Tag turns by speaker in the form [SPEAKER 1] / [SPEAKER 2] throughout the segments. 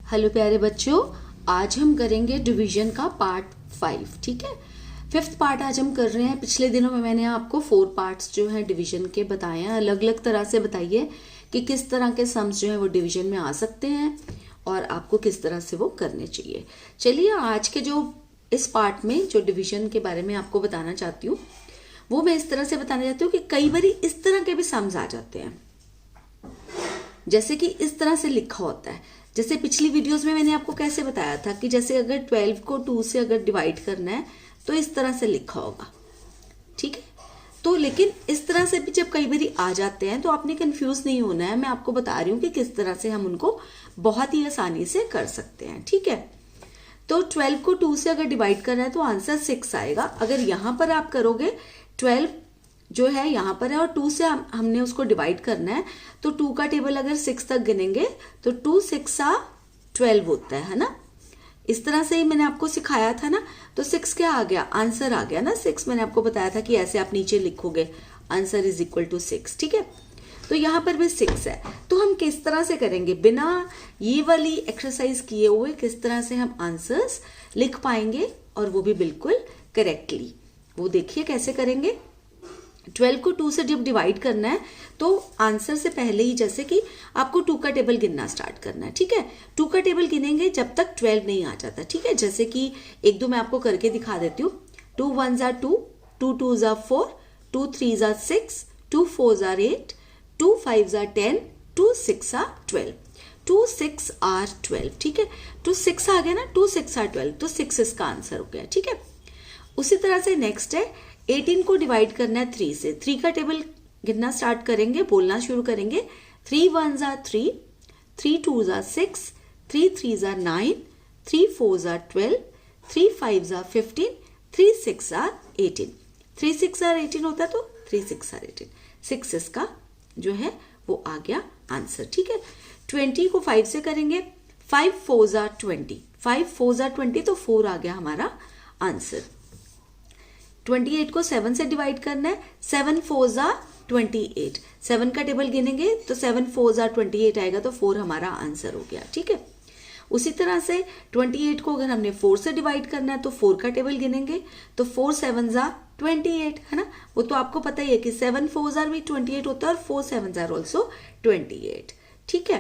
[SPEAKER 1] Hello प्यारे बच्चों, आज हम करेंगे डिवीजन का पार्ट 5। ठीक है, 5th पार्ट आज हम कर रहे हैं। पिछले दिनों में मैंने आपको 4 पार्ट्स जो हैं डिवीजन के बताए हैं। अलग अलग तरह से बताइए कि किस तरह के सम्स जो हैं वो डिवीजन में आ सकते हैं और आपको किस तरह से वो करने चाहिए। चलिए, आज के जो इस पार्ट में जो डिवीजन के बारे में आपको बताना चाहती हूँ वो मैं इस तरह से बताना चाहती हूँ कि कई बार इस तरह के भी सम्स आ जाते हैं, जैसे कि इस तरह से लिखा होता है। जैसे पिछली वीडियोस में मैंने आपको कैसे बताया था कि जैसे अगर 12 को 2 से अगर डिवाइड करना है तो इस तरह से लिखा होगा। ठीक है, तो लेकिन इस तरह से भी जब कई बार आ जाते हैं तो आपने कंफ्यूज नहीं होना है। मैं आपको बता रही हूँ कि किस तरह से हम उनको बहुत ही आसानी से कर सकते हैं। ठीक है, तो 12 को 2 से अगर डिवाइड करना है तो आंसर 6 आएगा। अगर यहां पर आप करोगे 12 जो है यहाँ पर है और 2 से हमने उसको डिवाइड करना है, तो 2 का टेबल अगर 6 तक गिनेंगे तो 2 6 12 होता है ना। इस तरह से ही मैंने आपको सिखाया था ना। तो 6 क्या आ गया, आंसर आ गया ना 6। मैंने आपको बताया था कि ऐसे आप नीचे लिखोगे आंसर इज इक्वल टू 6। ठीक है, तो यहाँ पर भी 6 है। तो हम किस तरह से करेंगे बिना ये वाली एक्सरसाइज किए हुए, किस तरह से हम आंसर्स लिख पाएंगे और वो भी बिल्कुल करेक्टली। वो देखिए कैसे करेंगे। 12 को 2 से जब डिवाइड करना है तो आंसर से पहले ही जैसे कि आपको 2 का टेबल गिनना स्टार्ट करना है। ठीक है, 2 का टेबल गिनेंगे जब तक 12 नहीं आ जाता। ठीक है, जैसे कि एक दो मैं आपको करके दिखा देती हूँ। 2 1 2, 2 2 4, 2 3 6, 2 4 8, 2 5 10, 2 6 12, 2 6 12। ठीक है, 2 6 आ गया ना, 2 6 12, तो 6 इसका आंसर हो गया। ठीक है, उसी तरह से नेक्स्ट है 18 को डिवाइड करना है 3 से। 3 का टेबल गिनना स्टार्ट करेंगे, बोलना शुरू करेंगे। 3 1 3, 3 2 6, 3 3 9, 3 4 12, 3 5 15, 3 6 18। 3 6 18 होता है तो 3 6 18, 6 इसका जो है वो आ गया आंसर। ठीक है, 20 को 5 से करेंगे। 5 4 20, 5 4 20 तो 4 आ गया हमारा आंसर। 28 को 7 से डिवाइड करना है। 7 4 28, 7 का टेबल गिनेंगे तो 7 4 28 आएगा तो 4 हमारा आंसर हो गया। ठीक है, उसी तरह से 28 को अगर हमने 4 से डिवाइड करना है तो 4 का टेबल गिनेंगे तो 4 7 28 है ना। वो तो आपको पता ही है कि 7 4 भी 28 होता है और 4 7 ऑल्सो 28। ठीक है,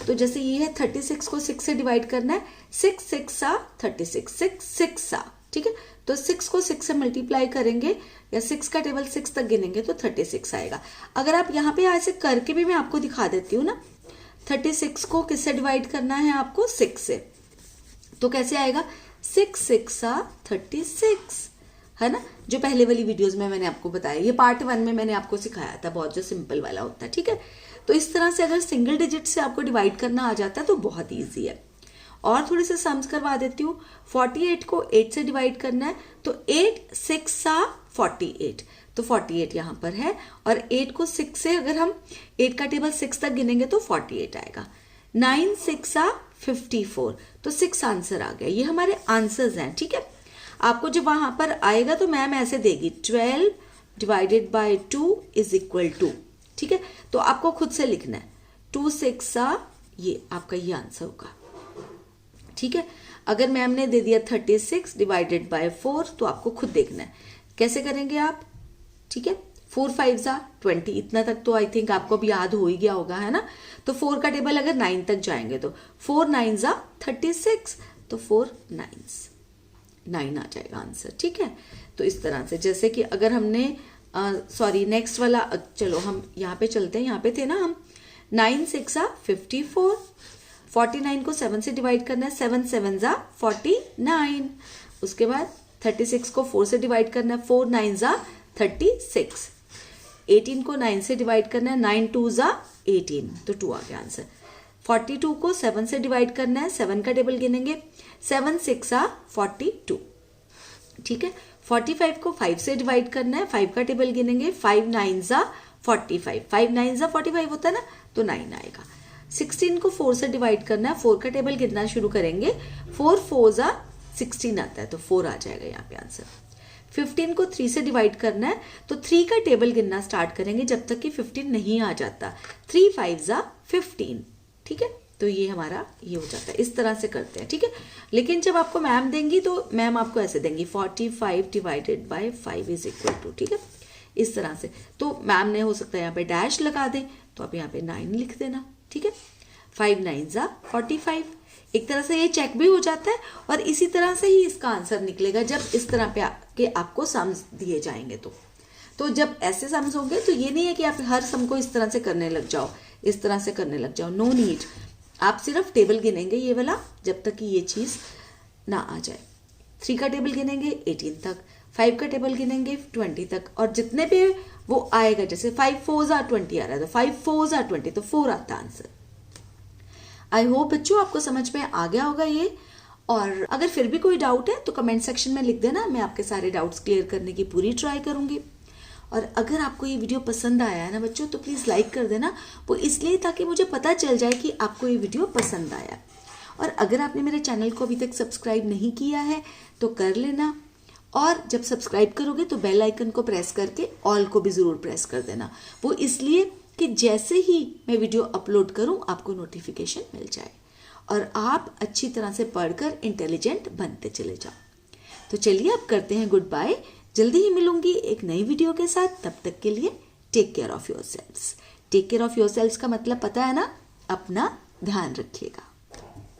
[SPEAKER 1] तो जैसे ये है 36 को 6 से डिवाइड करना है। 6 6 36, 6 6। ठीक है, तो 6 को 6 से मल्टीप्लाई करेंगे या 6 का टेबल 6 तक गिनेंगे तो 36 आएगा। अगर आप यहाँ पे ऐसे करके भी मैं आपको दिखा देती हूँ ना। 36 को किससे डिवाइड करना है आपको, 6 से, तो कैसे आएगा 6 6 36 है ना। जो पहले वाली वीडियोस में मैंने आपको बताया, ये पार्ट 1 में मैंने आपको सिखाया था, बहुत जो सिंपल वाला होता है। ठीक है, तो इस तरह से अगर सिंगल डिजिट से आपको डिवाइड करना आ जाता है तो बहुत ईजी है। और थोड़े से सम्स करवा देती हूँ। 48 को 8 से डिवाइड करना है तो 8 6 48, तो 48 यहाँ पर है। और 8 को 6 से अगर हम 8 का टेबल 6 तक गिनेंगे तो 48 आएगा। 9 6 54, तो 6 आंसर आ गया। ये हमारे आंसर्स हैं। ठीक है, आपको जब वहां पर आएगा तो मैम ऐसे देगी 12 divided by 2 is equal to. ठीक है, तो आपको खुद से लिखना है 2 6 ये आपका ये आंसर होगा। ठीक है, अगर मैम ने दे दिया 36 डिवाइडेड बाय 4 तो आपको खुद देखना है कैसे करेंगे आप। ठीक है, 4 5 20, इतना तक तो आई थिंक आपको भी याद हो ही गया होगा, है ना। तो 4 का टेबल अगर 9 तक जाएंगे तो 4 9 36, तो 4 9 आ जाएगा आंसर। ठीक है, तो इस तरह से जैसे कि अगर हमने सॉरी नेक्स्ट वाला, चलो हम यहाँ पे चलते हैं। यहाँ पे थे ना हम। 9 6 54, 49 को 7 से डिवाइड करना है। 7 7 49, उसके बाद 36 को 4 से डिवाइड करना है। 4 9 36, 18 को 9 से डिवाइड करना है। 9 2 18, तो 2 आ गया आंसर। 42 को 7 से डिवाइड करना है। 7 का टेबल गिनेंगे। 7 6 42। ठीक है, 45 को 5 से डिवाइड करना है। 5 का टेबल गिनेंगे। 5 9 45, 5 9 45 होता है ना, तो 9 आएगा। 16 को 4 से डिवाइड करना है। 4 का टेबल गिनना शुरू करेंगे। 4 4 16 आता है तो 4 आ जाएगा यहाँ पे आंसर। 15 को 3 से डिवाइड करना है तो 3 का टेबल गिनना स्टार्ट करेंगे जब तक कि 15 नहीं आ जाता। 3 5 15। ठीक है, तो ये हमारा ये हो जाता है। इस तरह से करते हैं, ठीक है। लेकिन जब आपको मैम देंगी तो मैम आपको ऐसे देंगी 45 divided by 5 is equal to, ठीक है, इस तरह से। तो मैम ने हो सकता है यहाँ पे डैश लगा दें, तो आप यहाँ पे 9 लिख देना, ठीक है। 5 9 45। एक तरह से ये चेक भी हो जाता है और इसी तरह से ही इसका आंसर निकलेगा जब इस तरह पे के आपको सम्स दिए जाएंगे। तो जब ऐसे सम्स होंगे तो ये नहीं है कि आप हर सम को इस तरह से करने लग जाओ, इस तरह से करने लग जाओ, नो नीड। आप सिर्फ टेबल गिनेंगे ये वाला जब तक कि ये चीज़ ना आ जाए। 3 का टेबल गिनेंगे 18 तक, 5 का टेबल गिनेंगे 20 तक, और जितने पे वो आएगा, जैसे 5 4s are 20 आ रहा है तो 5 4s are 20, तो 4 आता आंसर। आई होप बच्चों आपको समझ में आ गया होगा ये। और अगर फिर भी कोई डाउट है तो कमेंट सेक्शन में लिख देना, मैं आपके सारे डाउट्स क्लियर करने की पूरी ट्राई करूंगी। और अगर आपको ये वीडियो पसंद आया है ना बच्चों, तो प्लीज़ लाइक कर देना, वो इसलिए ताकि मुझे पता चल जाए कि आपको ये वीडियो पसंद आया। और अगर आपने मेरे चैनल को अभी तक सब्सक्राइब नहीं किया है तो कर लेना, और जब सब्सक्राइब करोगे तो बेल आइकन को प्रेस करके ऑल को भी ज़रूर प्रेस कर देना, वो इसलिए कि जैसे ही मैं वीडियो अपलोड करूं आपको नोटिफिकेशन मिल जाए और आप अच्छी तरह से पढ़कर इंटेलिजेंट बनते चले जाओ। तो चलिए अब करते हैं गुड बाय, जल्दी ही मिलूंगी एक नई वीडियो के साथ। तब तक के लिए take care of yourselves. Take care of yourselves का मतलब पता है ना, अपना ध्यान रखिएगा।